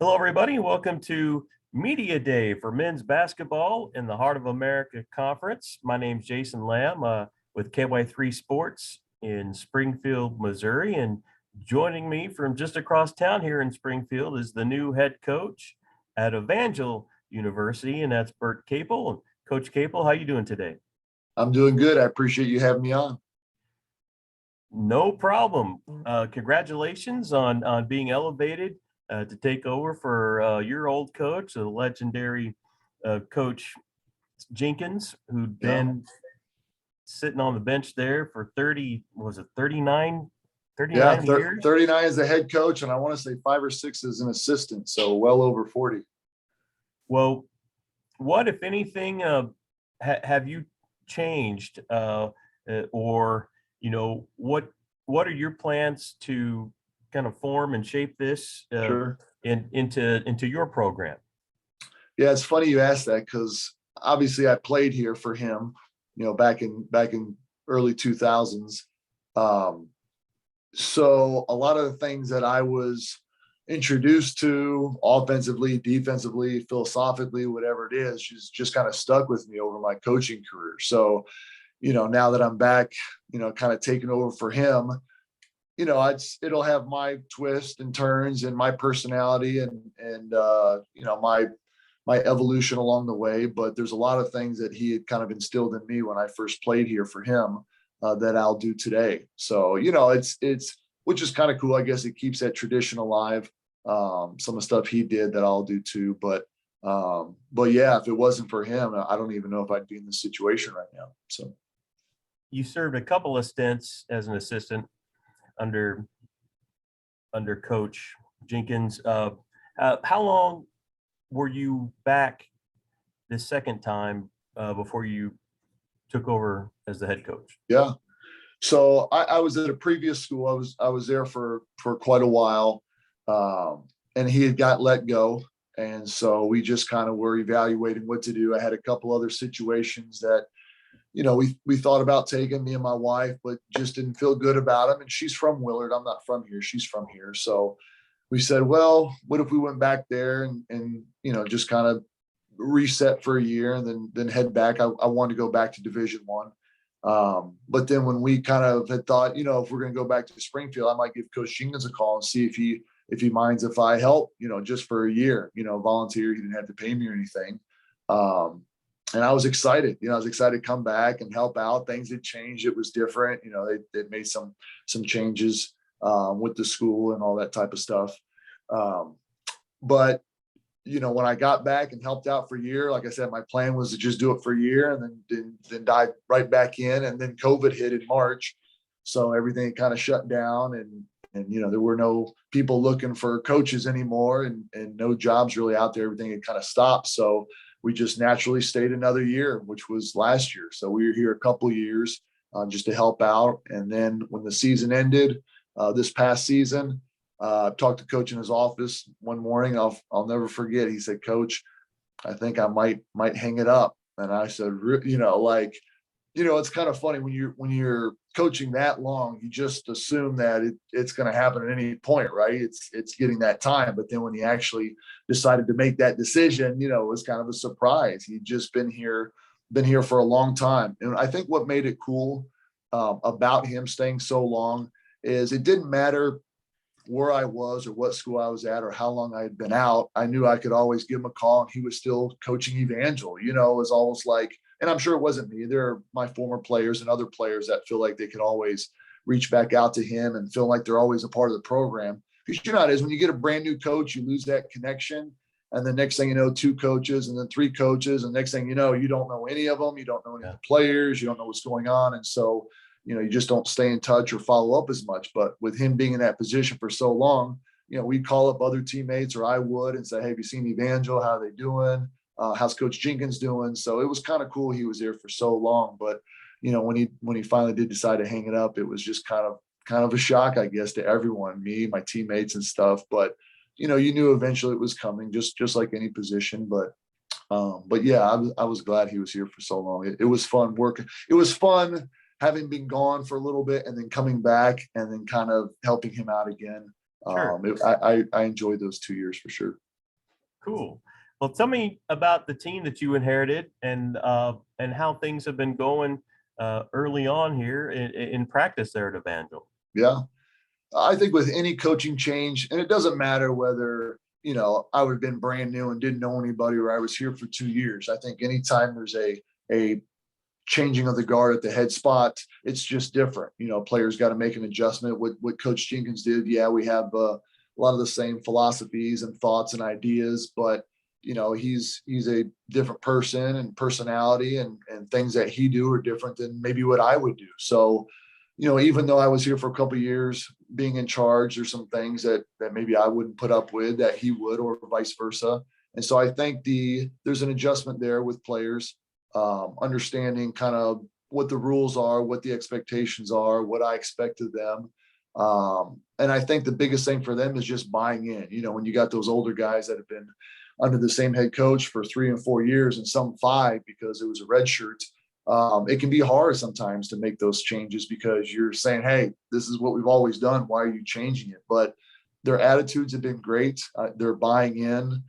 Hello, everybody. Welcome to Media Day for men's basketball in the Heart of America Conference. My name's Jason Lamb with KY3 Sports in Springfield, Missouri. And joining me from just across town here in Springfield is the new head coach at Evangel University, and that's Bert Capel. Coach Capel, how you doing today? I'm doing good. I appreciate you having me on. No problem. Congratulations on being elevated to take over for your old coach, the legendary Coach Jenkins, who'd been sitting on the bench there for 39 years? 39 as the head coach, and I want to say 5 or 6 as an assistant, so well over 40. Well, what, if anything, have you changed, or what are your plans to kind of form and shape this Sure. into your program? Yeah, it's funny you asked that because obviously I played here for him, back in early 2000s. So a lot of the things that I was introduced to offensively, defensively, philosophically, whatever it is, just kind of stuck with me over my coaching career. So, now that I'm back, kind of taking over for him, it'll have my twists and turns and my personality and my evolution along the way. But there's a lot of things that he had kind of instilled in me when I first played here for him that I'll do today. So, it's which is kind of cool. I guess it keeps that tradition alive. Some of the stuff he did that I'll do too. But yeah, if it wasn't for him, I don't even know if I'd be in this situation right now. So you served a couple of stints as an assistant under Coach Jenkins. How long were you back the second time before you took over as the head coach? Yeah. So I was at a previous school. I was there for quite a while, and he had got let go. And so we just kind of were evaluating what to do. I had a couple other situations that, we thought about taking, me and my wife, but just didn't feel good about them. And she's from Willard. I'm not from here. She's from here. So we said, well, what if we went back there and just kind of reset for a year and then head back. I wanted to go back to Division I. But then when we kind of had thought, if we're going to go back to Springfield, I might give Coach Jenkins a call and see if he minds if I help, just for a year, volunteer. He didn't have to pay me or anything. And I was excited, I was excited to come back and help out. Things had changed. It was different. They made some changes with the school and all that type of stuff. But when I got back and helped out for a year, like I said, my plan was to just do it for a year and then dive right back in. And then COVID hit in March. So everything kind of shut down and there were no people looking for coaches anymore and no jobs really out there. Everything had kind of stopped. So we just naturally stayed another year, which was last year. So we were here a couple of years just to help out. And then when the season ended, this past season, I talked to Coach in his office one morning. I'll never forget. He said, "Coach, I think I might hang it up." And I said, it's kind of funny when you're coaching that long, you just assume that it's going to happen at any point, right? It's getting that time. But then when he actually decided to make that decision, it was kind of a surprise. He'd just been here for a long time. And I think what made it cool about him staying so long is it didn't matter where I was or what school I was at or how long I had been out. I knew I could always give him a call and he was still coaching Evangel. It was almost like, and I'm sure it wasn't me. There are my former players and other players that feel like they can always reach back out to him and feel like they're always a part of the program. Because it is when you get a brand new coach, you lose that connection. And the next thing you know, 2 coaches and then 3 coaches. And next thing you know, you don't know any of them. You don't know any of the players. You don't know what's going on. And so, you just don't stay in touch or follow up as much. But with him being in that position for so long, we'd call up other teammates or I would and say, "Hey, have you seen Evangel? How are they doing? How's Coach Jenkins doing?" So it was kind of cool. He was there for so long, but when he finally did decide to hang it up, it was just kind of a shock, I guess, to everyone, me, my teammates and stuff. But you knew eventually it was coming, just like any position. But yeah, I was glad he was here for so long. It was fun working. It was fun having been gone for a little bit and then coming back and then kind of helping him out again. Sure. I enjoyed those 2 years for sure. Cool. Well, tell me about the team that you inherited and how things have been going early on here in practice there at Evangel. Yeah. I think with any coaching change, and it doesn't matter whether, I would have been brand new and didn't know anybody, or I was here for 2 years. I think anytime there's a changing of the guard at the head spot, it's just different. Players got to make an adjustment. What Coach Jenkins did, yeah, we have a lot of the same philosophies and thoughts and ideas, but he's a different person and personality, and things that he do are different than maybe what I would do. So, even though I was here for a couple of years being in charge, there's some things that maybe I wouldn't put up with that he would, or vice versa. And so I think there's an adjustment there with players, understanding kind of what the rules are, what the expectations are, what I expect of them. And I think the biggest thing for them is just buying in. When you got those older guys that have been under the same head coach for 3 and 4 years, and some 5 because it was a red shirt, it can be hard sometimes to make those changes because you're saying, hey, this is what we've always done. Why are you changing it? But their attitudes have been great. They're buying in.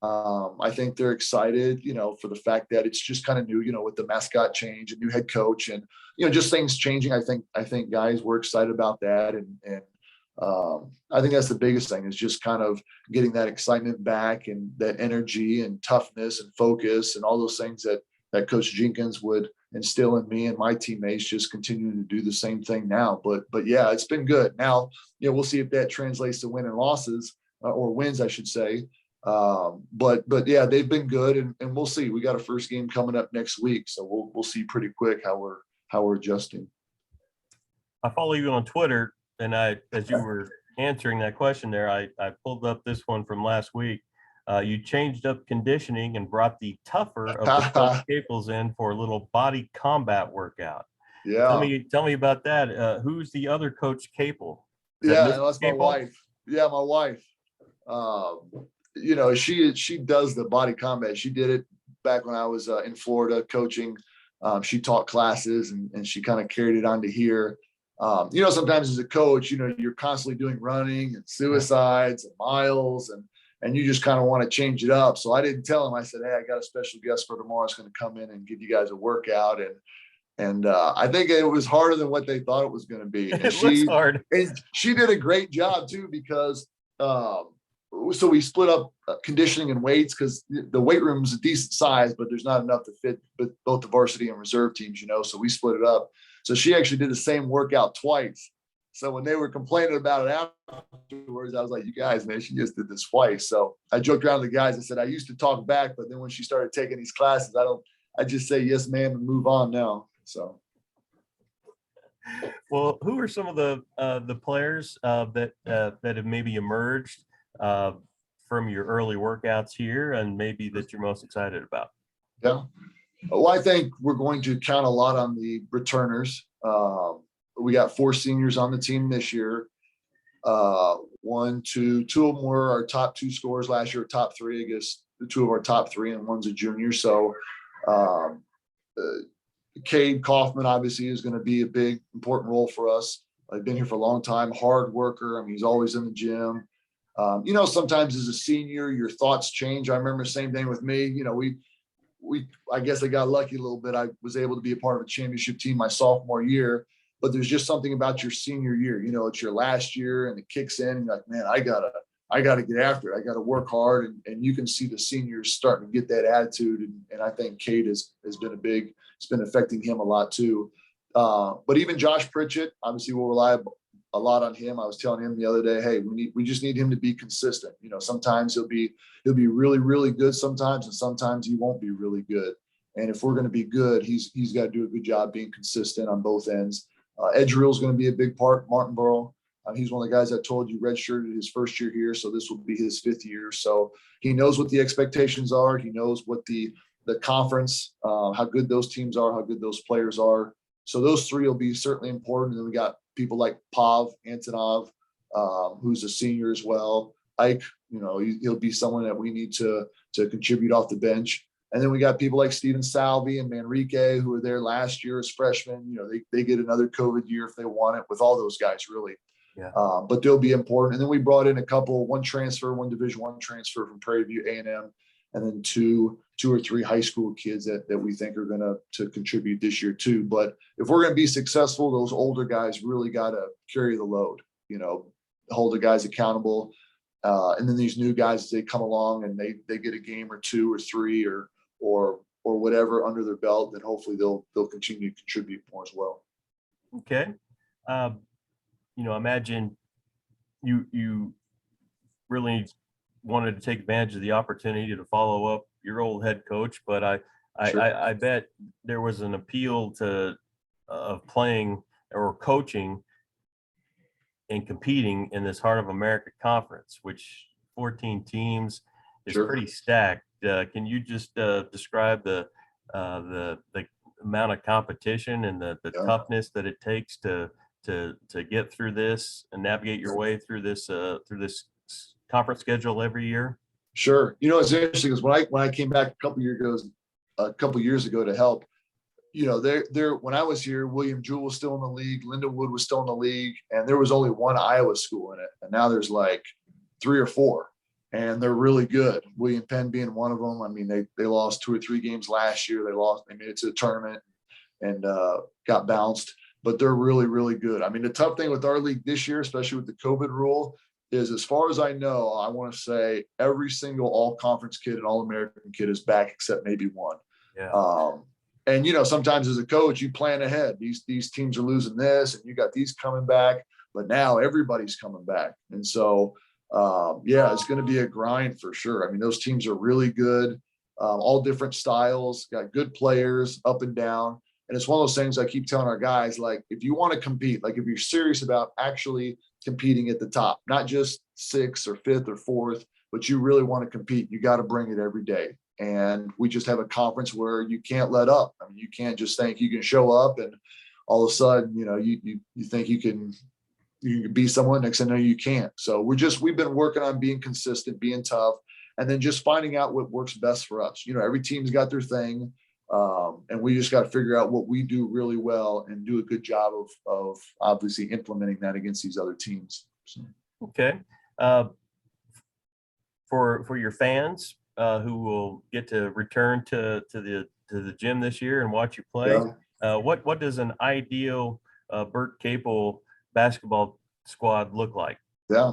I think they're excited, for the fact that it's just kind of new, with the mascot change, a new head coach, and, just things changing. I think guys were excited about that. And I think that's the biggest thing, is just kind of getting that excitement back, and that energy and toughness and focus and all those things that Coach Jenkins would instill in me and my teammates, just continuing to do the same thing now. But yeah, it's been good. Now, we'll see if that translates to win and losses, or wins, I should say. But yeah, they've been good, and we'll see. We got a first game coming up next week, so we'll see pretty quick how we're adjusting. I follow you on Twitter, and as you were answering that question there, I pulled up this one from last week. You changed up conditioning and brought the tougher of the Coach Capels in for a little body combat workout. Yeah. Tell me about that. Who's the other Coach Capel? That's my wife. Yeah, my wife. She does the body combat. She did it back when I was in Florida coaching. She taught classes, and she kind of carried it on to here. Sometimes as a coach, you're constantly doing running and suicides and miles, and you just kind of want to change it up. So I didn't tell him. I said, hey, I got a special guest for tomorrow. It's going to come in and give you guys a workout. And I think it was harder than what they thought it was going to be. And looks hard. And she did a great job too, because so we split up conditioning and weights, because the weight room is a decent size, but there's not enough to fit both the varsity and reserve teams, so we split it up. So she actually did the same workout twice. So when they were complaining about it afterwards, I was like, you guys, man, she just did this twice. So I joked around with the guys. I said, I used to talk back, but then when she started taking these classes, I just say, yes, ma'am, and move on now. So. Well, who are some of the players that have maybe emerged from your early workouts here, and maybe that you're most excited about? Yeah. Well, I think we're going to count a lot on the returners. We got 4 seniors on the team this year. 1, 2 of them were our top 2 scorers last year, top 3, I guess, the 2 of our top 3, and one's a junior. So Cade Kaufman obviously is going to be a big, important role for us. I've been here for a long time, hard worker. I mean, he's always in the gym. Sometimes as a senior, your thoughts change. I remember the same thing with me. I guess I got lucky a little bit. I was able to be a part of a championship team my sophomore year, but there's just something about your senior year. It's your last year, and it kicks in, and you're like, man, I gotta get after it. I gotta work hard, and you can see the seniors starting to get that attitude. And I think Cade has been it's been affecting him a lot too. But even Josh Pritchett, obviously we'll rely a lot on him. I was telling him the other day, hey, we just need him to be consistent. Sometimes he'll be really, really good sometimes, and sometimes he won't be really good. And if we're going to be good, he's got to do a good job being consistent on both ends. Edgerill's going to be a big part. Martinborough, he's one of the guys I told you redshirted his first year here, so this will be his 5th year. So he knows what the expectations are. He knows what the conference, how good those teams are, how good those players are. So those 3 will be certainly important. And then we got people like Pav Antonov, who's a senior as well. Ike, he'll be someone that we need to contribute off the bench. And then we got people like Steven Salvi and Manrique, who were there last year as freshmen. They get another COVID year if they want it, with all those guys, really. Yeah. But they'll be important. And then we brought in one transfer, one Division I transfer from Prairie View A&M, and then two or three high school kids that we think are going to contribute this year too. But if we're going to be successful, those older guys really got to carry the load, hold the guys accountable. And then these new guys, as they come along and they get a game or two or three or whatever under their belt, then hopefully they'll continue to contribute more as well. Okay. Imagine you really wanted to take advantage of the opportunity to follow up your old head coach, but Sure. I bet there was an appeal of playing or coaching and competing in this Heart of America conference, which 14 teams is Sure. pretty stacked. Can you just describe the amount of competition and the Yeah. toughness that it takes to get through this and navigate your way through this conference schedule every year? Sure. It's interesting because when I came back a couple years ago to help, when I was here, William Jewell was still in the league, Lindenwood was still in the league, and there was only one Iowa school in it. And now there's like 3 or 4, and they're really good. William Penn being one of them. I mean, they lost 2 or 3 games last year. They made it to the tournament and got bounced, but they're really, really good. I mean, the tough thing with our league this year, especially with the COVID rule, is as far as I know, I want to say every single all-conference kid and all-American kid is back except maybe one. Yeah. And, sometimes as a coach, you plan ahead. These teams are losing this and you got these coming back, but now everybody's coming back. And so, it's going to be a grind for sure. I mean, those teams are really good, all different styles, got good players up and down. And it's one of those things I keep telling our guys, like, if you want to compete, like if you're serious about actually competing at the top, not just 6th or 5th or 4th, but you really want to compete, you got to bring it every day. And we just have a conference where you can't let up. I mean, you can't just think you can show up and all of a sudden, you think you can be someone, next thing you know, you can't. So we've been working on being consistent, being tough, and then just finding out what works best for us. Every team's got their thing. And we just got to figure out what we do really well and do a good job of obviously implementing that against these other teams. So. Okay. For your fans who will get to return to the gym this year and watch you play, what does an ideal Bert Capel basketball squad look like? Yeah,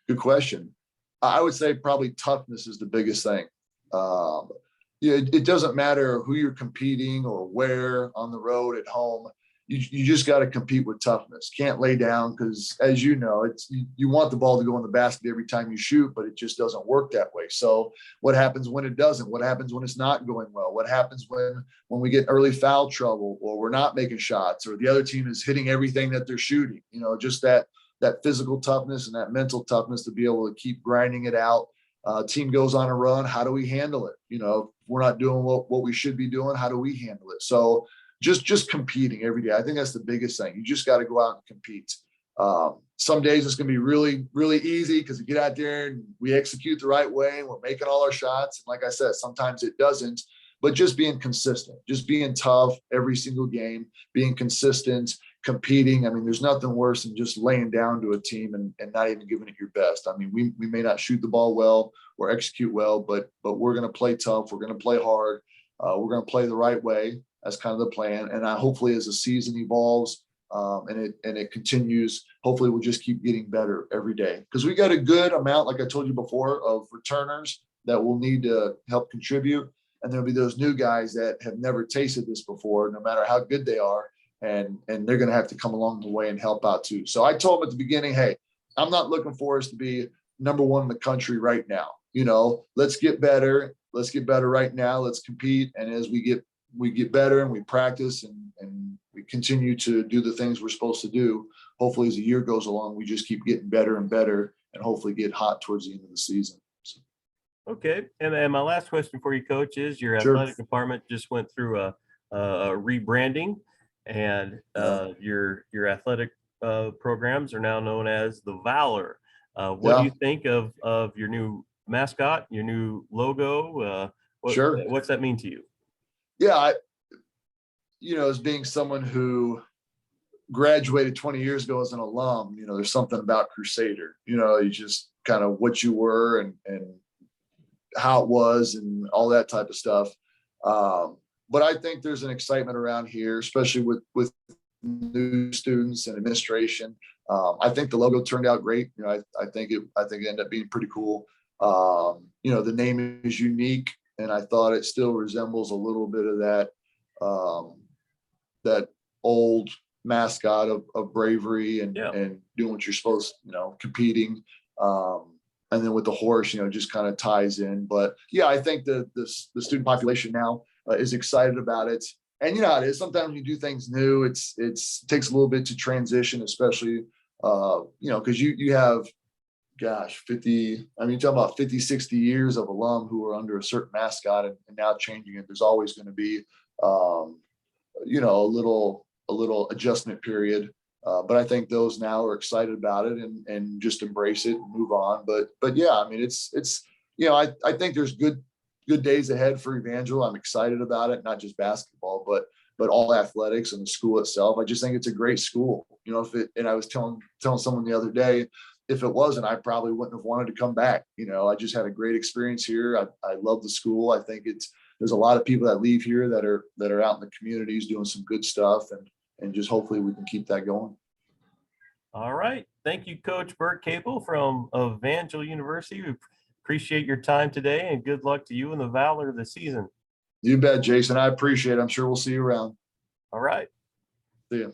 good question. I would say probably toughness is the biggest thing. It doesn't matter who you're competing or where, on the road, at home. You just got to compete with toughness. Can't lay down because, as you know, you want the ball to go in the basket every time you shoot, but it just doesn't work that way. So what happens when it doesn't? What happens when it's not going well? What happens when we get early foul trouble or we're not making shots or the other team is hitting everything that they're shooting? Just that physical toughness and that mental toughness to be able to keep grinding it out. Team goes on a run. How do we handle it? If we're not doing what we should be doing, how do we handle it? So just competing every day. I think that's the biggest thing. You just got to go out and compete. Some days it's going to be really, really easy because we get out there and we execute the right way and we're making all our shots. And like I said, sometimes it doesn't, but just being consistent, just being tough every single game, being consistent, competing. I mean, there's nothing worse than just laying down to a team and not even giving it your best. I mean, we may not shoot the ball well or execute well, but we're going to play tough. We're going to play hard. We're going to play the right way. That's kind of the plan. And hopefully as the season evolves and it continues, hopefully we'll just keep getting better every day. Because we got a good amount, like I told you before, of returners that will need to help contribute. And there'll be those new guys that have never tasted this before, no matter how good they are. And they're going to have to come along the way and help out too. So I told them at the beginning, hey, I'm not looking for us to be number 1 in the country right now. Let's get better. Let's get better right now. Let's compete. And as we get better and we practice and we continue to do the things we're supposed to do, hopefully as the year goes along, we just keep getting better and better and hopefully get hot towards the end of the season. So. Okay. And my last question for you, Coach, is your athletic department just went through a rebranding, and your athletic programs are now known as the Valor. What do you think of your new mascot, your new logo? What's that mean to you? Yeah, as being someone who graduated 20 years ago as an alum, there's something about Crusader, you just kind of what you were and how it was and all that type of stuff. But I think there's an excitement around here, especially with new students and administration. I think the logo turned out great. I think it ended up being pretty cool. The name is unique, and I thought it still resembles a little bit of that old mascot of bravery and doing what you're supposed, competing. And then with the horse, just kind of ties in. But yeah, I think the student population now is excited about it. And how it is. Sometimes you do things new. It takes a little bit to transition, especially because you have, 50. I mean, you're talking about 50, 60 years of alum who are under a certain mascot, and now changing it. There's always going to be a little adjustment period. But I think those now are excited about it and just embrace it and move on. But yeah, I mean, it's I think there's good days ahead for Evangel. I'm excited about it, not just basketball, but all athletics and the school itself. I just think it's a great school. And I was telling someone the other day, if it wasn't, I probably wouldn't have wanted to come back. I just had a great experience here. I love the school. I think there's a lot of people that leave here that are out in the communities doing some good stuff, and just hopefully we can keep that going. All right. Thank you, Coach Bert Capel from Evangel University. We appreciate your time today, and good luck to you in the Valor this season. You bet, Jason. I appreciate it. I'm sure we'll see you around. All right. See you.